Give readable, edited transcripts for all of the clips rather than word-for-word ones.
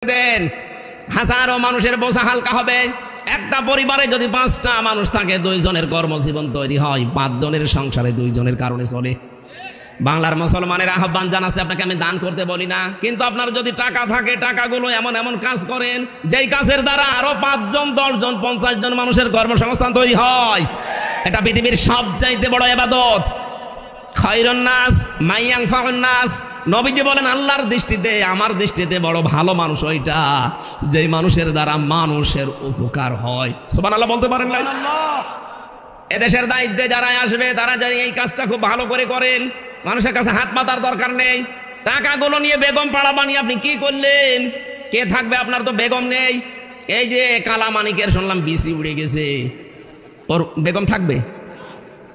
দেন, হাজারো মানুষের বোঝা হালকা হবে। একটা পরিবারে যদি 5টা মানুষ থাকে, 2 জনের কর্মজীবন তৈরি হয়, 5 জনের সংসারে 2 জনের কারণে চলে। বাংলার মুসলমানের আহ্বান জানাচ্ছে, আপনাকে আমি দান করতে বলি না, কিন্তু আপনার যদি টাকা থাকে, টাকাগুলো এমন এমন কাজ করেন যেই কাজের দ্বারা আরো 5 জন 10 জন 50 জন মানুষের কর্মসংস্থান তৈরি হয়। এটা পৃথিবীর সবচাইতে বড় ইবাদত। খায়রুন নাস মাইয়ানফাউন নাস। নবীজি বলেন, আল্লাহর দৃষ্টিতে, আমার দৃষ্টিতে বড় ভালো মানুষ ওইটা যেই মানুষের দ্বারা মানুষের উপকার হয়। সুবহানাল্লাহ বলতে পারেন না? এদেশের দায়িত্বে যারা আসবে তারা জানি এই কাজটা খুব ভালো করে করেন। মানুষের কাছে হাত পাতার দরকার নেই। টাকাগুলো নিয়ে বেগম পাড়া বানিয়ে আপনি কি করলেন? কে থাকবে? আপনার তো বেগম নেই। এই যে কালামানিকের শুনলাম বিসি উড়ে গেছে, ওর বেগম থাকবে?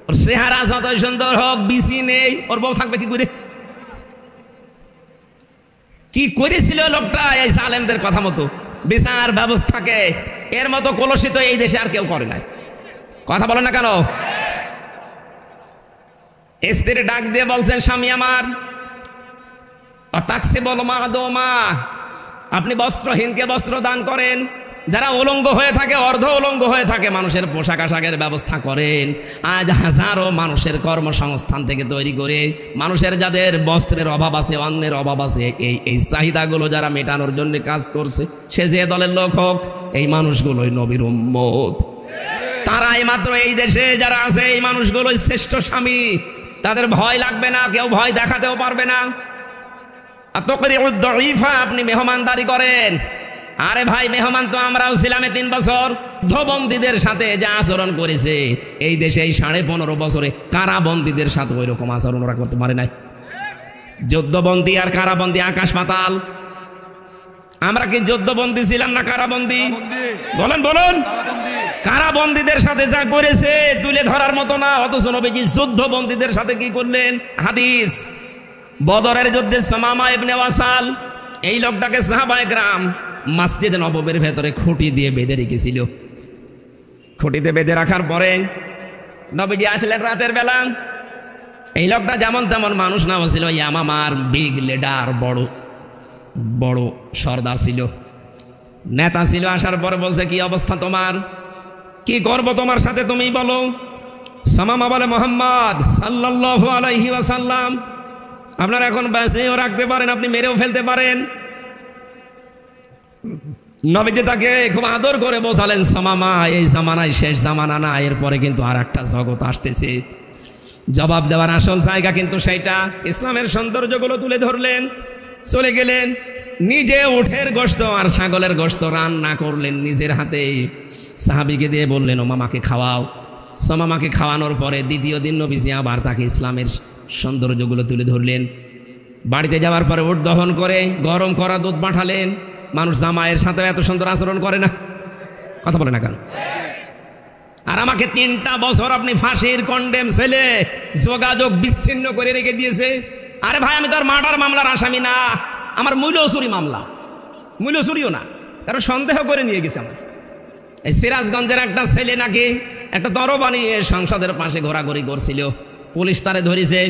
ওর চেহারা যতই সুন্দর হোক, বিসি নেই, ওর বউ থাকবে কি করে? কি করেছিল লোকটা এই জালেমদের কথা মতো বিচার ব্যবস্থাকে? এর মতো কলুষিত এই দেশে আর কেউ করে নাই। কথা বলেন না কেন? স্ত্রী ডাক দিয়ে বলছেন, স্বামী আমার, আপনি বস্ত্রহীনকে বস্ত্র দান করেন, যারা উলঙ্গ হয়ে থাকে, অর্ধ উলঙ্গ হয়ে থাকে, মানুষের পোশাক আশাকের ব্যবস্থা করেন। আজ হাজারো মানুষের কর্মসংস্থান থেকে তৈরি করে মানুষের যাদের বস্ত্রের অভাব আছে, অন্যের অভাব আছে, এই চাহিদাগুলো যারা মেটানোর জন্য কাজ করছে, সে যে দলের লোক হোক, এই মানুষগুলোই নবীর উম্মত। তারাই মাত্র এই দেশে যারা আছে, এই মানুষগুলোই শ্রেষ্ঠ স্বামী। তাদের ভয় লাগবে না, কেউ ভয় দেখাতেও পারবে না। আপনি মেহমানদারি করেন। আরে ভাই, মেহমান তো আমরাও ছিলাম 3 বছর। যুদ্ধবন্দীদের সাথে যা আচরণ করেছে এই দেশে এই 15.5 বছরে, কারাবন্দীদের সাথে ওই রকম আচরণ ওরা করতে পারে নাই। যুদ্ধবন্দী আর কারাবন্দী আকাশ পাতাল। আমরা কি যুদ্ধবন্দী ছিলাম না কারাবন্দী? বলেন বলুন। কারাবন্দীদের সাথে যা করেছে তুলে ধরার মতো না। অথচ নবীজি যুদ্ধবন্দীদের সাথে কি করলেন? হাদিস, বদরের যুদ্ধে সুমামা ইবনে ওয়াসাল, এই লোকটাকে সাহাবায়ে কেরাম মসজিদে নববীর ভেতরে খুঁটি দিয়ে বেঁধে রেখেছিল। খুঁটিতে বেঁধে রাখার পরে নবীজি আসলেন রাতের বেলা। এই লোকটা যেমন তেমন মানুষ না, ছিল ইয়ামামার বিগ লিডার, বড় বড় সর্দার ছিল, নেতা ছিল। আসার পরে বলছে, কি অবস্থা তোমার? কি করব তোমার সাথে, তুমি বলো। সামামা বলে, মুহাম্মদ সাল্লাল্লাহু আলাইহি ওয়াসাল্লাম আপনারা এখন বেঁচেও রাখতে পারেন, আপনি মেরেও ফেলতে পারেন। নবীজি তাকে খুব আদর করে বোঝালেন, সামামা, এই জামানায় শেষ জামানা না, এরপরে কিন্তু আর একটা জগৎ আসতেছে। জবাব দেওয়ার আসল জায়গা কিন্তু সেইটা। ইসলামের সৌন্দর্যগুলো তুলে ধরলেন, চলে গেলেন। নিজে উঠের গোশত আর ছাগলের গোশত রান্না করলেন নিজের হাতে, সাহাবীকে দিয়ে বললেন, ও মামাকে খাওয়াও। সামামাকে খাওয়ানোর পরে দ্বিতীয় দিন নবীজি আবার তাকে ইসলামের সৌন্দর্যগুলো তুলে ধরলেন। বাড়িতে যাওয়ার পরে উট দহন করে গরম করা দুধ পাঠালেন। মানুষ জামাইয়ের সাথে এত সুন্দর আচরণ করে না? কথা বলে না কেন? আর আমাকে 3টা বছর আপনি ফাঁসির কন্ডেম ছেলে যোগাযোগ বিচ্ছিন্ন করে রেখে দিয়েছে। আরে ভাই, আমি তো আর মার্ডার মামলার আসামি না, আমার মূল্যচুরি মামলা। মূল্যচুরিও না, কারণ সন্দেহ করে নিয়ে গেছে আমার। এই সিরাজগঞ্জের একটা ছেলে নাকি একটা তরবারি নিয়ে সংসদের পাশে ঘোরাঘুরি করছিল। পুলিশ তারে ধরেছে।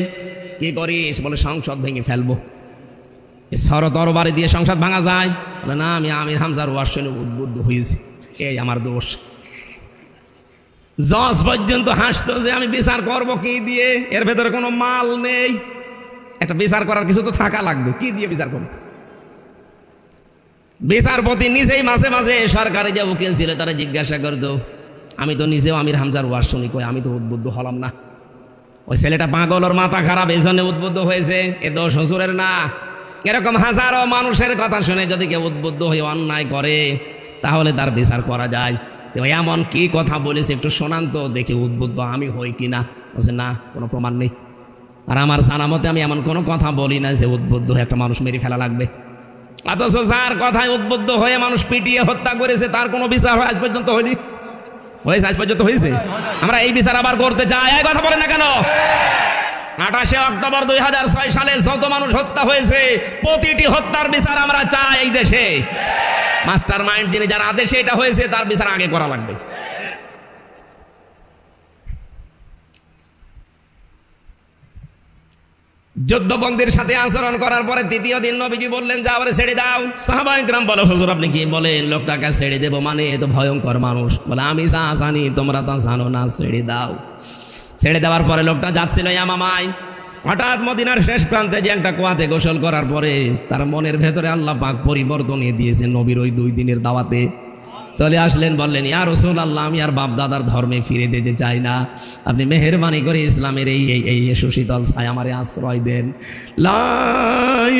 কি করিস? বলে, সংসদ ভেঙে ফেলবো। তরবারি দিয়ে সংসদ ভাঙা যায়? বলে, না, আমি আমির হামজার ওয়াজ শুনে উদ্বুদ্ধ হয়েছি, এই আমার দোষ। জজ পর্যন্ত হাসতো যে আমি বিচার করব কি দিয়ে, এর ভেতরে কোনো মাল নেই। একটা বিচার করার কিছু তো থাকা লাগবে, কি দিয়ে বিচার করব? বিচারপতি নিজেই মাঝে মাঝে সরকারে যে উকিল ছিল তারা জিজ্ঞাসা করতো, আমি তো নিজেও আমির হামজার ওয়াজ শুনি, কই আমি তো উদ্বুদ্ধ হলাম না। ওই ছেলেটা পাগল, ওর মাথা খারাপ, এই জন্য উদ্বুদ্ধ হয়েছে, এ দোষ হুজুরের না। এরকম হাজারো মানুষের কথা শুনে যদি কেউ উদ্বুদ্ধ হয়ে অন্যায় করে তাহলে তার বিচার করা যায়। তো এমন কি কথা বলেছে একটু শোনান তো দেখি, উদ্বুদ্ধ আমি হই কিনা। বলছে, না, কোনো প্রমাণ নেই। আর আমার জানা মতে আমি এমন কোনো কথা বলি না যে উদ্বুদ্ধ হয়ে একটা মানুষ মেরে ফেলা লাগবে। অথচ যার কথায় উদ্বুদ্ধ হয়ে মানুষ পিটিয়ে হত্যা করেছে তার কোনো বিচার আজ পর্যন্ত হয়নি। হয়েছে? আজ পর্যন্ত হয়েছে? আমরা এই বিচার আবার করতে চাই। এই কথা বলেন না কেন? 28 অক্টোবর 2006 সালে যত মানুষ হত্যা হয়েছে প্রতিটি হত্যার বিচার আমরা চাই এই দেশে। মাস্টার মাইন্ড যিনি, যার আদেশে এটা হয়েছে, তার বিচার আগে করা লাগবে। যুদ্ধবন্দির সাথে আচরণ করার পরে তৃতীয় দিন নবীজি বললেন যে আবার ছেড়ে দাও। সাহাবায়ে কেরাম বলে হুজুর আপনি কি বলেন, লোকটাকে ছেড়ে দেবো মানে এ তো ভয়ঙ্কর মানুষ। বলে আমি যা জানি তোমরা তা জানো না, ছেড়ে দাও। ছেড়ে দেওয়ার পরে লোকটা যাচ্ছিল ইয়ামামায়, হঠাৎ মদিনার শেষ প্রান্তে যে একটা কুয়াতে গোসল করার পরে তার মনের ভেতরে আল্লাহ পাক পরিবর্তন দিয়েছে। নবীর ওই 2 দিনের দাওয়াতে চলে আসলেন, বললেন ইয়া রাসূলুল্লাহ আমি আর বাপ দাদার ধর্মে ফিরে যেতে চাই না, আপনি মেহেরবানি করে ইসলামের এই সুশীতল ছায়া আমারে আশ্রয় দেন। লা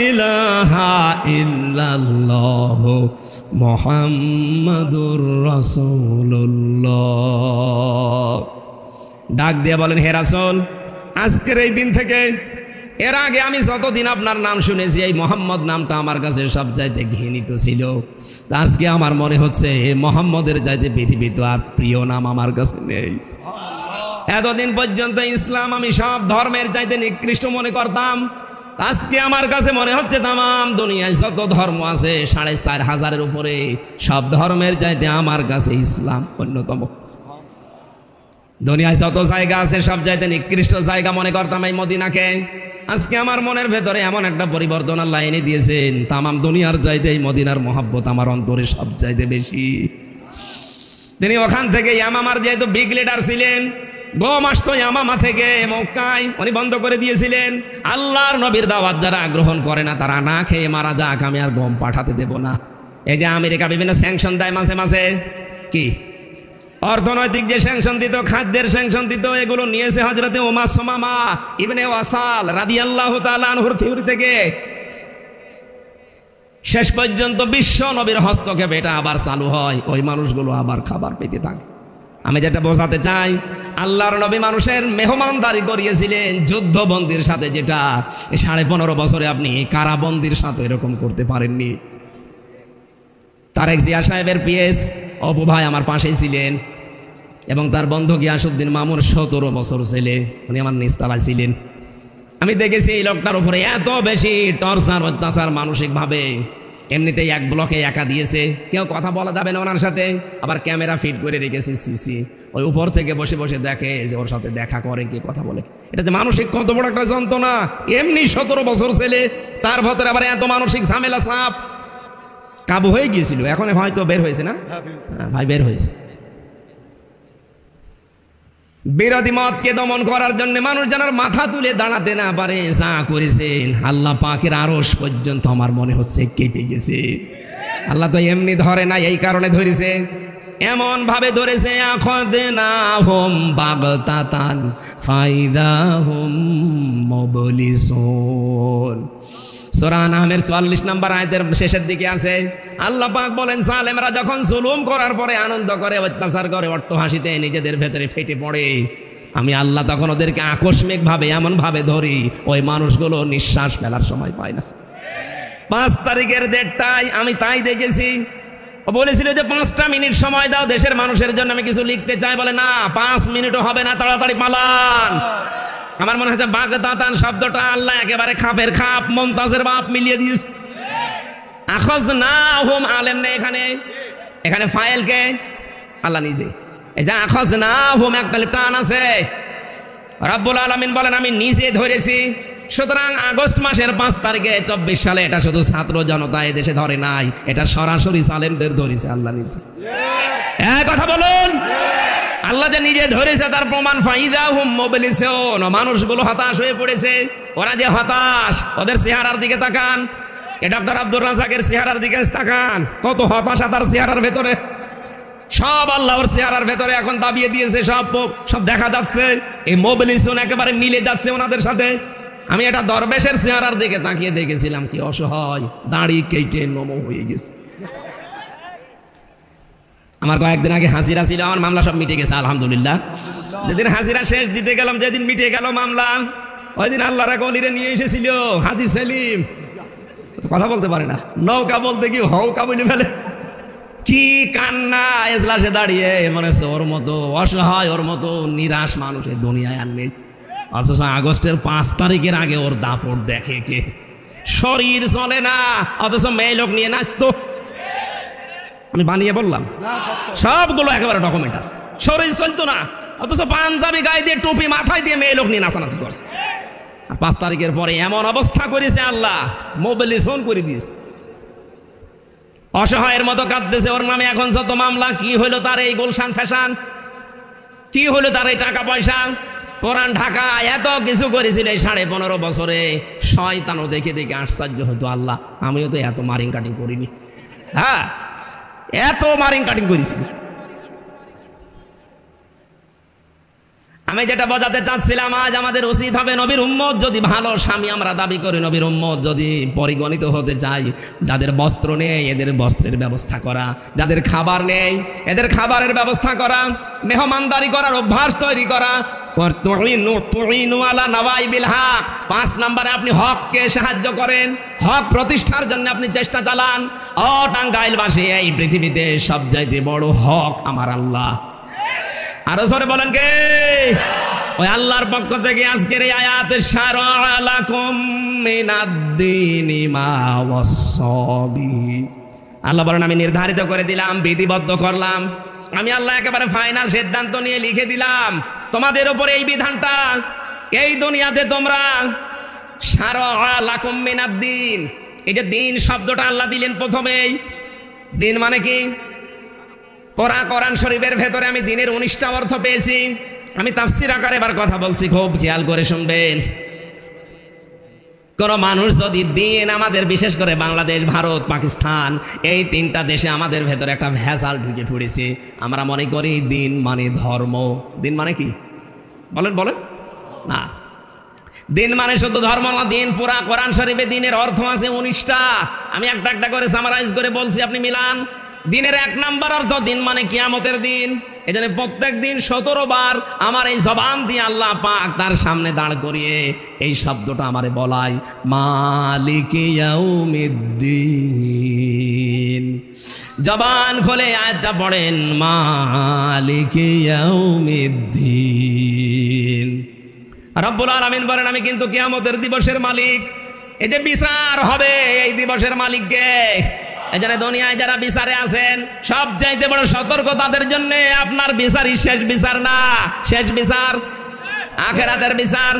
ইলাহা ইল্লাল্লাহ মুহাম্মাদুর রাসূলুল্লাহ। ডাক দিয়ে বলেন হে রাসূল, আজকের এই দিন থেকে এর আগে আমি যতদিন আপনার নাম শুনেছি এই মোহাম্মদ নামটা আমার কাছে সবচাইতে ঘৃণিত ছিল। আজকে আমার মনে হচ্ছে মোহাম্মদের চাইতে পৃথিবীতে আর প্রিয় নাম আমার কাছে নেই। এতদিন পর্যন্ত ইসলাম আমি সব ধর্মের চাইতে নিকৃষ্ট মনে করতাম, আজকে আমার কাছে মনে হচ্ছে তামাম দুনিয়ায় যত ধর্ম আছে 4500-এর উপরে, সব ধর্মের চাইতে আমার কাছে ইসলাম অন্যতম। দুনিয়ায় যত জায়গা আছে সব চাইতে নিকৃষ্ট জায়গা মনে করতাম এই মদিনাকে। আজকে আমার মনের ভেতরে এমন একটা পরিবর্তন আল্লাহ এনে দিয়েছেন, তামাম দুনিয়ার চাইতে এই মদিনার মহব্বত আমার অন্তরে সব চাইতে বেশি। তিনি ওখান থেকে ইয়ামামার যেহেতু বিগ লিডার ছিলেন, গম আসতো ইয়ামামা থেকে মক্কায়, উনি বন্ধ করে দিয়েছিলেন। আল্লাহর নবীর দাওয়াত যারা গ্রহণ করে না তারা না খেয়ে মারা যাক, আমি আর গম পাঠাতে দেব না। এই যে আমেরিকা বিভিন্ন স্যাংশন দেয় মাঝে মাঝে, কি অর্থনৈতিক যে স্যাংশন দিত, খাদ্যের স্যাংশন দিত, এগুলো নিয়েছে হযরতে উমার সুমামা ইবনে ওয়াসাল রাদিয়াল্লাহু তাআলা আনহুর থিওরি থেকে। শেষ পর্যন্ত বিশ্ব নবীর হস্তক্ষেপে এটা আবার চালু হয়, ওই মানুষগুলো আবার খাবার পেতে থাকে। আমি যেটা বোঝাতে চাই, আল্লাহর নবী মানুষের মেহমানদারি করিয়েছিলেন যুদ্ধবন্দির সাথে, যেটা 15.5 বছরে আপনি কারাবন্দির সাথে এরকম করতে পারেননি। তারেক জিয়া সাহেবের পিএস অপু ভাই আমার পাশেই ছিলেন, এবং তার বন্ধু গিয়াসউদ্দিন মামুন 17 বছর ছেলে, উনি আমার নিচতলায় ছিলেন। আমি দেখেছি এই লোকটার উপরে এত বেশি টর্চার অত্যাচার মানসিকভাবে। এমনিতেই এক ব্লকে একা দিয়েছে, কেউ কথা বলা যাবে না ওনার সাথে, আবার ক্যামেরা ফিট করে রেখেছি সিসি, ওই উপর থেকে বসে বসে দেখে যে ওর সাথে দেখা করে কি কথা বলে। এটা যে মানসিক কত বড় একটা যন্ত্রণা। এমনি 17 বছর ছেলে, তার ভেতরে আবার এত মানসিক ঝামেলা চাপ। কাবু হয়ে গিয়েছিল, এখন হয়তো বের হয়েছে না ভাই, বের হয়েছে। বিরোধী মতকে দমন করার জন্য মানুষ যেন মাথা তুলে দাঁড়াতে না পারে, যা করেছেন আল্লাহ পাকের আরশ পর্যন্ত আমার মনে হচ্ছে কেটে গেছে। আল্লাহ তো এমনি ধরে না, এই কারণে ধরেছে, এমন ভাবে ধরেছে আখাযনাহুম বাগতাতান ফাইদাহুম মুবলিসুন। সূরা আনআমের 44 নম্বর আয়াতের শেষের দিকে আছে, আল্লাহ পাক বলেন জালেমরা যখন জুলুম করার পরে আনন্দ করে, অত্যাচার করে, অট্টহাসিতে নিজেদের ভেতরে ফেটে পড়ে, আমি আল্লাহ তখন ওদেরকে আকস্মিক ভাবে এমন ভাবে ধরি ওই মানুষগুলো নিঃশ্বাস ফেলার সময় পায় না। 5 তারিখের ডেটটাই আমি তাই দেখেছি। ও বলেছিল যে 5টা মিনিট সময় দাও দেশের মানুষের জন্য, আমি কিছু লিখতে চাই। বলে না, 5 মিনিটও হবে না, তাড়াতাড়ি পালান। আমার মনে হচ্ছে বাগদাতান শব্দটা আল্লাহ একেবারে খাপের খাপ মুমতাজের বাপ মিলিয়ে দিয়েছে। আখাযনাহুম আলেম নেই এখানে, এখানে ফাইল কে? আল্লাহ নিজে। এই যে আখাযনাহুম একটা টান আছে, রব্বুল আলামিন বলেন আমি নিজে ধরেছি। সুতরাং আগস্ট মাসের 5 তারিখে 24 সালে এটা শুধু ছাত্র জনতা এদেশে ধরে নাই, এটা সরাসরি জালেমদের ধরেছে আল্লাহ নিজে। এক কথা বলুন, আল্লাহ যে নিজে ধরেছে তার প্রমাণ ফাইদাহুম মুবলিসুন। মানুষগুলো হতাশ হয়ে পড়েছে, ওরা যে হতাশ, ওদের চেহারার দিকে তাকান, ডক্টর আব্দুর রাজ্জাকের চেহারার দিকে তাকান, কত হতাশা তার চেহারার ভেতরে। সব আল্লাহর চেহারার ভেতরে এখন দাবিয়ে দিয়েছে, সব দেখা যাচ্ছে। এই মুবলিসুন একেবারে মিলে যাচ্ছে ওনাদের সাথে। আমি এটা দরবেশের চেহারার দিকে তাকিয়ে দেখেছিলাম, কি অসহায়, দাড়ি কেটে নমো হয়ে গেছে। আমার কয়েকদিন আগে হাজিরা ছিল, আমার মামলা সব মিটে গেছে আলহামদুলিল্লাহ। যেদিন হাজিরা শেষ দিতে গেলাম, যেদিন মিটে গেল মামলা, ওই দিন আল্লাহর এক ওলিরে নিয়ে এসেছিল হাজি সেলিম, কথা বলতে পারে না, নৌকা বলতে কি হৌকা বলে ফেলে। কি কান্না এজলাসে দাঁড়িয়ে, মনে হচ্ছে ওর মতো অসহায়, ওর মতো নিরাশ মানুষ এই দুনিয়ায় আর নেই। অথচ আগস্টের 5 তারিখের আগে ওর দাপট দেখে কে? শরীর চলে না, অথচ মেয়ে লোক নিয়ে নাচতো। আমি বানিয়ে বললাম, সবগুলো একেবারে ডকুমেন্ট আছে। শরীর চলতো না, অথচ পাঞ্জাবি গায়ে দিয়ে টুপি মাথায় দিয়ে মেয়ে লোক নিয়ে নাচানাচি করছে। আর 5 তারিখের পরে এমন অবস্থা করেছে আল্লাহ, মোবিলাইজেশন করে দিয়েছে। অসহায়ের মতো কাঁদতেছে, ওর নামে এখন যত মামলা। কি হলো তার এই গুলশান ফ্যাশন, কি হলো তার এই টাকা পয়সা, পুরান ঢাকা এত কিছু করেছিল এই 15.5 বছরে। শয়তানও দেখে দেখে আশ্চর্য হতো, আল্লাহ আমিও তো এত মারিং কাটিং করিনি। হ্যাঁ, এত মারিং কাটিং করেছি। আমি যেটা বোঝাতে চাচ্ছিলাম, আজ আমাদের উচিত হবে নবীর উম্মত যদি ভালো স্বামী আমরা দাবি করি, নবীর উম্মত যদি পরিগণিত হতে চাই, যাদের বস্ত্র নেই এদের বস্ত্রের ব্যবস্থা করা, যাদের খাবার নেই এদের খাবারের ব্যবস্থা করা, মেহমানদারি করার অভ্যাস তৈরি করা। 5 নম্বরে আপনি হককে সাহায্য করেন, হক প্রতিষ্ঠার জন্য আপনি চেষ্টা চালান। ও টাঙ্গাইলবাসী, এই পৃথিবীতে সবচাইতে বড় হক আমার আল্লাহ। আরো জোরে বলেন কে? ওই আল্লাহর পক্ষ থেকে আজকের এই আয়াত, শারআ লাকুম মিনাদ-দীনি মা ওয়াসাবি। আল্লাহ বলেন আমি নির্ধারিত করে দিলাম, বিধিবদ্ধ করলাম। আমি আল্লাহ একেবারে ফাইনাল সিদ্ধান্ত নিয়ে লিখে দিলাম তোমাদের উপরে এই বিধানটা। এই দুনিয়াতে তোমরা শারআ লাকুম মিনাদ-দীন, এই যে দিন শব্দটা আল্লাহ দিলেন প্রথমেই। দিন মানে কি? কোরআন শরীফের ভেতরে আমি দিনের 19টা অর্থ পেয়েছি। আমি তাফসীর আকারে এবার কথা বলছি, খুব খেয়াল করে শুনবেন। কোন মানুষ যদি দিন, আমাদের বিশেষ করে বাংলাদেশ, ভারত, পাকিস্তান, এই 3টা দেশে আমাদের ভেতরে একটা ভেজাল ঢুকে পড়েছে। আমরা মনে করি দিন মানে ধর্ম। দিন মানে কি? বলেন বলেন না, দিন মানে শুধু ধর্ম না। দিন পুরা কোরআন শরীফে দিনের অর্থ আছে 19টা। আমি একটা একটা করে সামারাইজ করে বলছি, আপনি মিলান। দিনের 1 নম্বর অর্থ, দিন মানে কিয়ামতের দিন। এই জন্য প্রত্যেক দিন 17 বার আমার এই জবান দিয়ে আল্লাহ পাক তার সামনে দাঁড় করিয়ে এই শব্দটা আমারে বলাই, মালিকি ইয়াউমিদ্দিন। জবান খোলে আয়াতটা পড়েন, মালিকি ইয়াউমিদ্দিন। রব্বুল আলামিন বলেন আমি কিন্তু কিয়ামতের দিবসের মালিক। এই যে বিচার হবে, এই দিবসের মালিককে। এই জন্য দুনিয়ায় যারা বিচারে আছেন, সবচাইতে বড় সতর্ক তাদের জন্য, আপনার বিচারই শেষ বিচার না। শেষ বিচার আখিরাতের বিচার।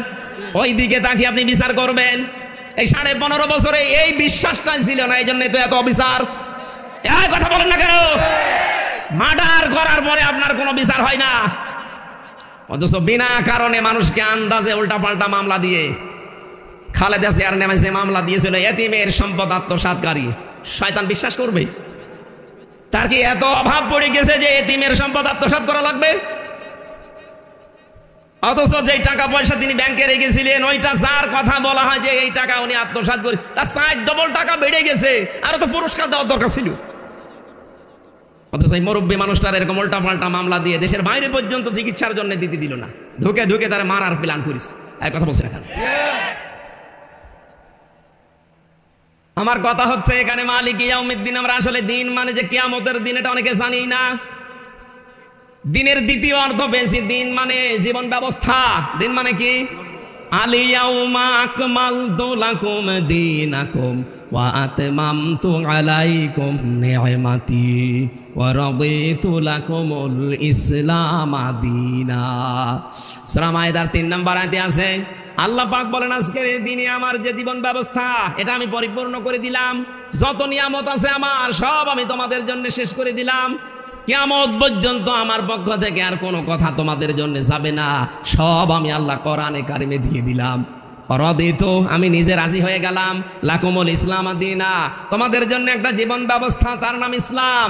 ওই দিকে তাকিয়ে আপনি বিচার করবেন। এই 15.5 বছরে এই বিশ্বাসটাই ছিল না, এই জন্য তো এত অবিচার। এই কথা বলেন না কেন? মার্ডার করার পরে আপনার কোনো বিচার হয় না, অথচ বিনা কারণে মানুষকে আন্দাজে উল্টাপাল্টা মামলা দিয়ে, খালেদা জিয়ার নামে যে মামলা দিয়েছিল এতিমের সম্পদ আত্মসাৎকারী, শয়তান বিশ্বাস করবে? তার কি এত অভাব পড়ে গেছে যে এতিমের সম্পদ আত্মসাৎ করা লাগবে? অথচ যেই টাকা পয়সা তিনি ব্যাংকে রেখেছিলেন, ওইটা যার কথা বলা হয় যে এই টাকা উনি আত্মসাৎ করে, তার 4 ডবল টাকা বেড়ে গেছে। আরো তো পুরস্কার দেওয়ার দরকার ছিল। অথচ এই মুরব্বী মানুষটার এরকম উল্টা পাল্টা মামলা দিয়ে দেশের বাইরে পর্যন্ত চিকিৎসার জন্য দিতে দিল না, ঢুকে ঢুকে তারা মারার প্ল্যান করিস। এক কথা বলছে এখানে। আমার কথা হচ্ছে এখানে মালিক ইয়াউমিদ্দিন, আমরা আসলে দিন মানে যে কিয়ামতের দিন, এটা অনেকে জানি না। দিনের দ্বিতীয় অর্থ পেয়েছি, দিন মানে জীবন ব্যবস্থা। দিন মানে কি? আলিয়াউমা আকমালতু লাকুম দীনাকুম ওয়া আতমামতু আলাইকুম নি'মাতি ওয়া রাদিতু লাকুমুল ইসলাম দীনা। সূরা মাইদার 3 নম্বর আয়াতে আছে, আল্লাহ পাক বলেন আজকের এই দিনে আমার যে জীবন ব্যবস্থা, এটা আমি পরিপূর্ণ করে দিলাম। যত নিয়ামত আছে আমার, সব আমি তোমাদের জন্য শেষ করে দিলাম। কিয়ামত পর্যন্ত আমার পক্ষ থেকে আর কোনো কথা তোমাদের জন্য যাবে না, সব আমি আল্লাহ কোরআনে কারিমে দিয়ে দিলাম। রাদিতু, আমি নিজে রাজি হয়ে গেলাম, লাকুমুল ইসলাম দীনা, তোমাদের জন্য একটা জীবন ব্যবস্থা, তার নাম ইসলাম।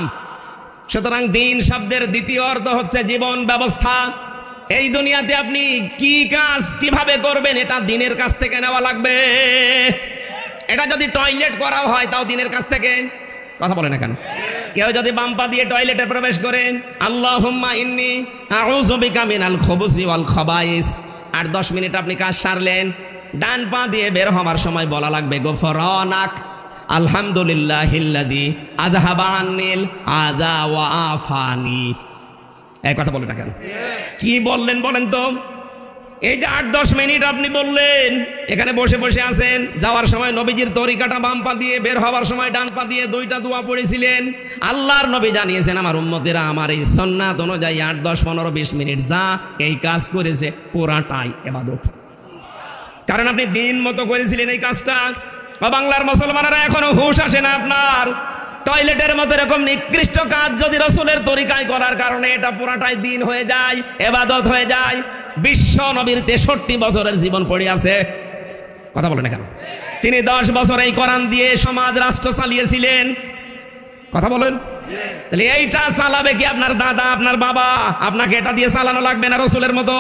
সুতরাং দিন শব্দের দ্বিতীয় অর্থ হচ্ছে জীবন ব্যবস্থা। এই দুনিয়াতে আপনি কি কাজ কিভাবে করবেন, এটা দিনের কাছ থেকে নেওয়া লাগবে। এটা যদি টয়লেট করা হয়, তাও দিনের কাছ থেকে। কথা বলে না কেন? কেউ যদি বাম পা দিয়ে টয়লেটে প্রবেশ করেন, আল্লাহুম্মা ইন্নী আউযু বিকা মিনাল খুবুসি ওয়াল খাবাইস, 8-10 মিনিট আপনি কাজ সারলেন। ডান পা দিয়ে বের হওয়ার সময় বলা লাগবে গফরানাক আলহামদুলিল্লাহিল্লাযী আযহাবা আন্নিল আযা ওয়া আফানি। এই কথা বলে না কেন? কি বললেন বলেন তো? এই যে 8-10 মিনিট আপনি বললেন, এখানে বসে বসে আছেন, যাওয়ার সময় নবীজির তরিকাটা বাম পা দিয়ে, বের হওয়ার সময় ডান পা দিয়ে 2টা দোয়া পড়েছিলেন। আল্লাহর নবী জানিয়েছেন আমার উম্মতেরা আমার এই সুন্নাত অনুযায়ী 8, 10, 15, 20 মিনিট যা এই কাজ করেছে পুরাটাই ইবাদত। কারণ আপনি দিন মতো করেছিলেন এই কাজটা। বাংলার মুসলমানেরা এখনো হুঁশ আসে না আপনার। টয়লেটের মতো এরকম নিকৃষ্ট কাজ যদি রাসূলের তরিকায় করার কারণে এটা পুরাটাই দিন হয়ে যায়, ইবাদত হয়ে যায়। বিশ্ব নবীর 63 বছরের জীবন পড়ে আছে, কথা বলেন না কেন? তিনি 10 বছর এই কোরআন দিয়ে সমাজ রাষ্ট্র চালিয়েছিলেন, কথা বলেন। তাহলে এইটা চালাবে কি আপনার দাদা, আপনার বাবা? আপনাকে এটা দিয়ে চালানো লাগবে না রাসূলের মতো?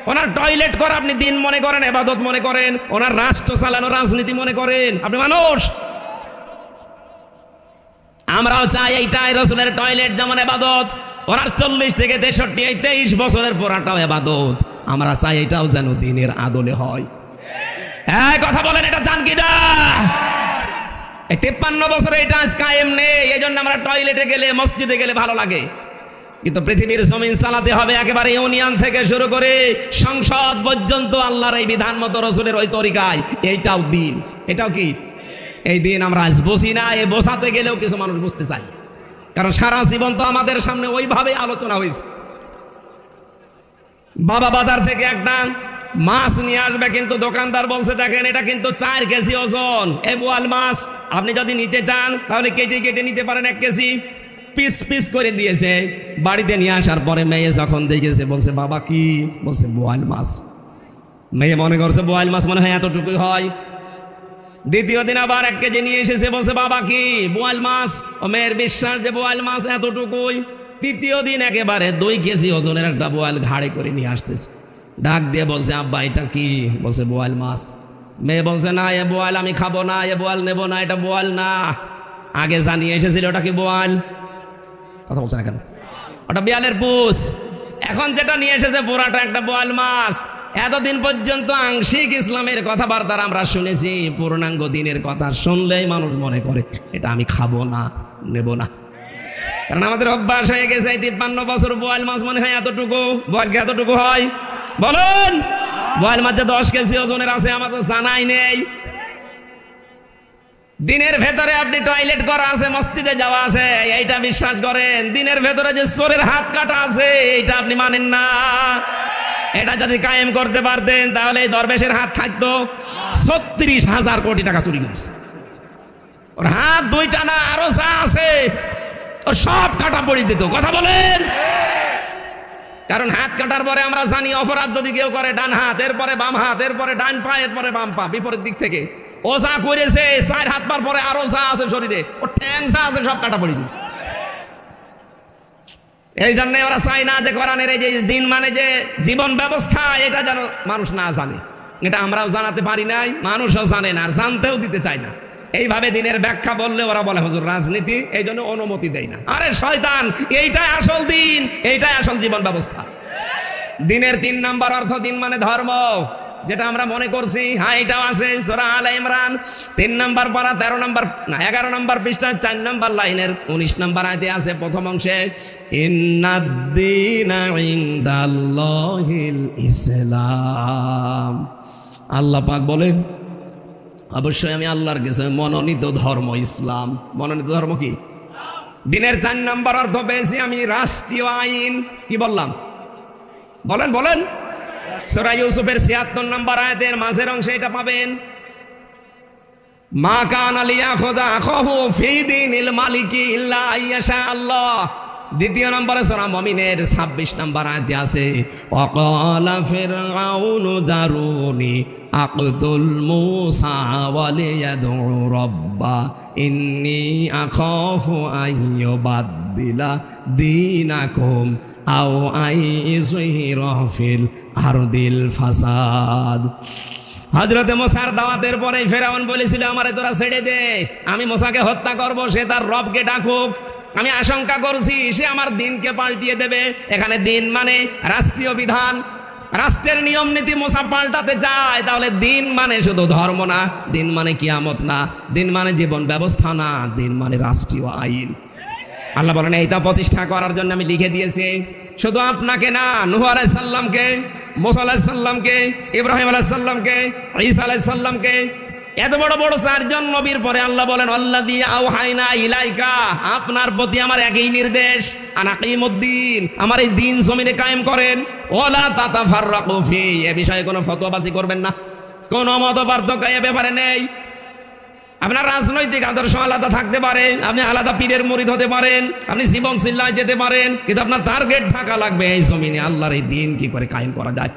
ওনার টয়লেট করা আপনি দিন মনে করেন, ইবাদত মনে করেন, ওনার রাষ্ট্র চালানো রাজনীতি মনে করেন। আপনি মানুষ। আমরাও চাই এইটাই রাসূলের টয়লেট যেমন ইবাদত, ওনার 40 থেকে 63 এই 23 বছরের পুরাটাও ইবাদত। আমরা চাই এটাও যেন দিনের আদলে হয়। এই কথা বলেন, এটা চান কি না? এই 53 বছরে এটা আজ কায়েম নেই, এই জন্য আমরা টয়লেটে গেলে, মসজিদে গেলে ভালো লাগে। কিন্তু পৃথিবীর জমিন চালাতে হবে একেবারে ইউনিয়ন থেকে শুরু করে সংসদ পর্যন্ত আল্লাহর এই বিধান মতো রাসূলের ওই তরিকায়। এইটাও দিন। এটাও কি এই দিন? আমরা আজ বুঝি না, এই বোঝাতে গেলেও কিছু মানুষ বুঝতে চাই, কারণ সারা জীবন তো আমাদের সামনে ওইভাবে আলোচনা হয়েছে। বাবা বাজার থেকে একটা মাছ নিয়ে আসবে, কিন্তু দোকানদার বলছে দেখেন এটা কিন্তু 4 কেজি ওজন, এই বোয়াল মাছ। আপনি যদি নিতে চান তাহলে কেটে কেটে নিতে পারেন 1 কেজি। পিস পিস করে দিয়েছে। বাড়িতে নিয়ে আসার পরে মেয়ে যখন দেখেছে বলছে বাবা কি? বলছে বোয়াল মাছ। মেয়ে মনে করছে বোয়াল মাছ মনে হয় এতটুকুই হয়। দ্বিতীয় দিন আবার 1 কেজি নিয়ে এসেছে, বলছে বাবা কি? বোয়াল মাছ। ও মেয়ের বিশ্বাস যে বোয়াল মাছ এতটুকুই। তৃতীয় দিন একেবারে 2 কেজি ওজনের একটা বোয়াল ঘাড়ে করে নিয়ে আসতেছে। ডাক দিয়ে বলছে আব্বা এটা কি? বলছে বোয়াল মাছ। মেয়ে বলছে না, এ বোয়াল আমি খাবো না, এ বোয়াল নেবো না, এটা বোয়াল না। আগে জানিয়ে এসেছিল ওটা কি বোয়াল। কথা বলছে না কেন? ওটা বিড়ালের পুষ। এখন যেটা নিয়ে এসেছে পুরাটা একটা বোয়াল মাছ। এতদিন পর্যন্ত আংশিক ইসলামের কথাবার্তা আমরা শুনেছি, পূর্ণাঙ্গ দিনের কথা শুনলেই মানুষ মনে করে এটা আমি খাবো না, নেব না। কারণ আমাদের অভ্যাস হয়ে গেছে 53 বছর বোয়াল মাছ মনে হয় এতটুকু। বোয়াল কি এতটুকু হয়? বলুন। বোয়াল মাছ যে 10 কেজি ওজনের আছে আমাদের জানাই নেই। দিনের ভেতরে আপনি টয়লেট করা আছে, মসজিদে যাওয়া আছে, এইটা বিশ্বাস করেন। দিনের ভেতরে যে চোরের হাত কাটা আছে এইটা আপনি মানেন না। এটা যদি কায়েম করতে পারতেন তাহলে এই দরবেশের হাত থাকতো। 36,000 কোটি টাকা চুরি করেছে। ওর হাত 2টা না, আরো যা আছে ওর সব কাটা পড়ে যেত। কথা বলেন। কারণ হাত কাটার পরে আমরা জানি অপরাধ যদি কেউ করে ডান হাত, এরপরে বাম হাত, এরপরে ডান পা, এরপরে বাম পা, বিপরীত দিক থেকে। ও যা করেছে 4 হাত পার পরে আরো যা আছে শরীরে, ও ঠ্যাং যা আছে সব কাটা পড়ে যেত। এই জন্য ওরা চায় না যে কোরআনের এই যে দিন মানে যে জীবন ব্যবস্থা, এটা যেন মানুষ না জানে। এটা আমরাও জানাতে পারি নাই, মানুষও জানে না, আর জানতেও দিতে চায় না। এইভাবে দিনের ব্যাখ্যা বললে ওরা বলে হুজুর রাজনীতি, এই জন্য অনুমতি দেয় না। আরে শয়তান, এইটাই আসল দিন, এইটাই আসল জীবন ব্যবস্থা। দিনের 3 নম্বর অর্থ, দিন মানে ধর্ম, যেটা আমরা মনে করছি। হ্যাঁ, এটাও আছে সূরা আলে ইমরান 3 নম্বর পারা 13 নম্বর না 11 নম্বর পৃষ্ঠা 4 নম্বর লাইনের 19 নম্বর আয়াতে আছে প্রথম অংশে, ইন্নাদ-দীনা ইনদাল্লাহিল ইসলাম। আল্লাহ পাক বলেন অবশ্যই আমি আল্লাহর কাছে মনোনীত ধর্ম ইসলাম। মনোনীত ধর্ম কি? দিনের 4 নম্বর অর্থ পেয়েছি আমি রাষ্ট্রীয় আইন। কি বললাম? বলেন বলেন। সূরা ইউসুফের 76 নম্বর আয়াতের মাঝের অংশে এটা পাবেন, মা কানা লিয়াখুযা আখাহু ফি দীনিল মালিকি ইল্লা আইয়াশা আল্লাহ। দ্বিতীয় নম্বরে সূরা মুমিনের 26 নম্বর আয়াতে আছে, ওয়াকালা ফিরআউনু দারুনি আকতুল মূসা ওয়া লিয়াদউ রাব্বা ইন্নী আখাফু আইয়ুবাদদিলা দীনাকুম আও আইযহিরা ফিল আরদিল ফাসাদ। হযরত মুসার দাওয়াতের পরে ফেরাউন বলেছিল আমারে তোরা ছেড়ে দে, আমি মুসাকে হত্যা করব, সে তার রবকে ডাকুক। আমি আশঙ্কা করছি সে আমার দিনকে পাল্টিয়ে দেবে। এখানে দিন মানে রাষ্ট্রীয় বিধান, রাষ্ট্রের নিয়ম নীতি মুসা পাল্টাতে চায়, তাহলে দিন মানে শুধু ধর্ম না, দিন মানে কিয়ামত না, দিন মানে জীবন ব্যবস্থা না, দিন মানে রাষ্ট্রীয় আইন। আল্লাহ বলেন এইটা প্রতিষ্ঠা করার জন্য আমি লিখে দিয়েছি। শুধু আপনাকে না, নূহ আলাইহিস সালামকে, মুসা আলাইহিস সালামকে, ইব্রাহিম আলাইহিস সালামকে, ঈসা আলাইহিস সালামকে, এত বড় বড় 4 জন নবীর পরে আল্লাহ বলেন আল্লাযী আওহাইনা ইলাইকা, আপনার প্রতি আমার একই নির্দেশ, আনাকিমুদ্দিন, আমার এই দিন জমিনে কায়েম করেন, ওয়ালা তাতাফাররাকু ফি, এ বিষয়ে কোনো ফতোয়াবাজি করবেন না। কোনো মত পার্থক্য এ ব্যাপারে নেই। আপনার রাজনৈতিক আদর্শ আলাদা থাকতে পারে, আপনি আলাদা পীরের মুরিদ হতে পারেন, আপনি জীবন চিল্লায় যেতে পারেন, কিন্তু আপনার টার্গেট থাকা লাগবে এই জমিনে আল্লাহর এই দিন কি করে কায়েম করা যায়।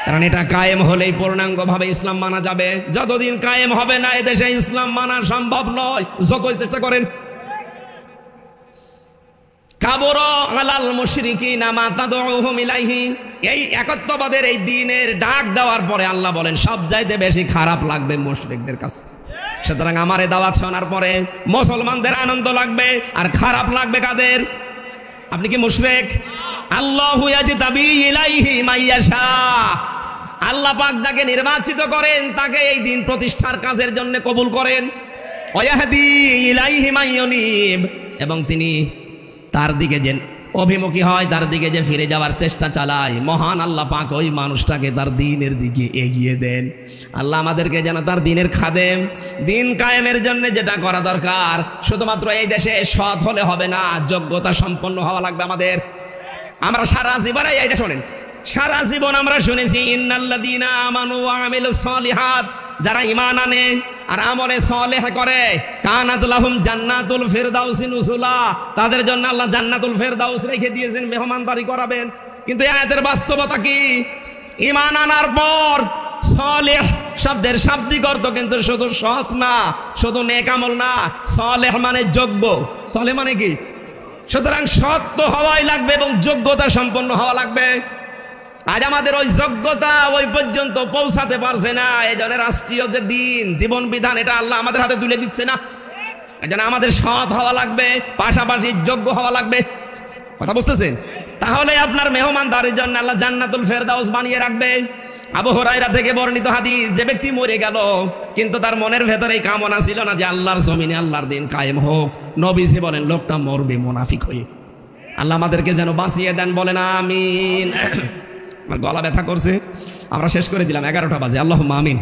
কারণ এটা কায়েম হলেই পূর্ণাঙ্গভাবে ইসলাম মানা যাবে। যতদিন কায়েম হবে না এদেশে ইসলাম মানা সম্ভব নয়, যতই চেষ্টা করেন। কাবুরা আলাল মুশরিকিনা মা তাদউহুম ইলাইহি, এই একত্ববাদের এই দ্বীনের ডাক দেওয়ার পরে আল্লাহ বলেন সবচাইতে বেশি খারাপ লাগবে মুশরিকদের কাছে। সুতরাং আমার এই দাওয়াত শোনার পরে মুসলমানদের আনন্দ লাগবে আর খারাপ লাগবে কাদের? আপনি কি মুশরিক? আল্লাহু ইয়াজতাবি ইলাইহি মাইয়াশা, আল্লাহ পাক যাকে নির্বাচিত করেন তাকে এই দিন প্রতিষ্ঠার কাজের জন্য কবুল করেন। ওয়াহদি ইলাইহি মাইয়ুনিব, এবং তিনি তার দিকে যে অভিমুখী হয়, তার দিকে যে ফিরে যাওয়ার চেষ্টা চালায়, মহান আল্লাহ পাক ওই মানুষটাকে তার দ্বীনের দিকে এগিয়ে দেন। আল্লাহ আমাদেরকে যেন তার দ্বীনের খাদেম, দ্বীন কায়েমের জন্য যেটা করা দরকার, শুধুমাত্র এই দেশে সৎ হলে হবে না, যোগ্যতা সম্পন্ন হওয়া লাগবে আমাদের। আমরা সারা জীবন এইটা শোনেন, সারা জীবন আমরা শুনেছি ইন্নাল্লাযীনা আমানু ওয়া আমিলুস সলিহাত, যারা ঈমান আনে আর আমলে সালেহ করে, কানাত লাহুম জান্নাতুল ফিরদাউসি নুজুলা, তাদের জন্য আল্লাহ জান্নাতুল ফিরদাউস রেখে দিয়েছেন, মেহমানদারি করাবেন। কিন্তু এই আয়াতের বাস্তবতা কি? ঈমান আনার পর সালেহ শব্দের শাব্দিক অর্থ কিন্তু শুধু সৎ না, শুধু নেক আমল না, সালেহ মানে যোগ্য। সালেহ মানে কি? সুতরাং সৎ তো হওয়াই লাগবে এবং যোগ্যতা সম্পন্ন হওয়া লাগবে। আজ আমাদের ওই যোগ্যতা ওই পর্যন্ত পৌঁছাতে পারছে না, এই জন্য রাষ্ট্রীয় যে দিন জীবন বিধান এটা আল্লাহ আমাদের হাতে তুলে দিচ্ছে না। এই জন্য আমাদের সৎ হওয়া লাগবে, পাশাপাশি যোগ্য হওয়া লাগবে। কথা বুঝতেছেন? তাহলে আপনার মেহমানদারির জন্য আল্লাহ জান্নাতুল ফেরদাউস বানিয়ে রাখবে। আবু হুরায়রা থেকে বর্ণিত হাদিস, যে ব্যক্তি মরে গেল কিন্তু তার মনের ভেতরে কামনা ছিল না যে আল্লাহর জমিনে আল্লাহর দিন কায়েম হোক, নবীজি বলেন লোকটা মরবে মুনাফিক হয়ে। আল্লাহ আমাদেরকে যেন বাঁচিয়ে দেন, বলেন আমিন। আমার গলা ব্যথা করছে, আমরা শেষ করে দিলাম, 11টা বাজে। আল্লাহুম্মা আমিন।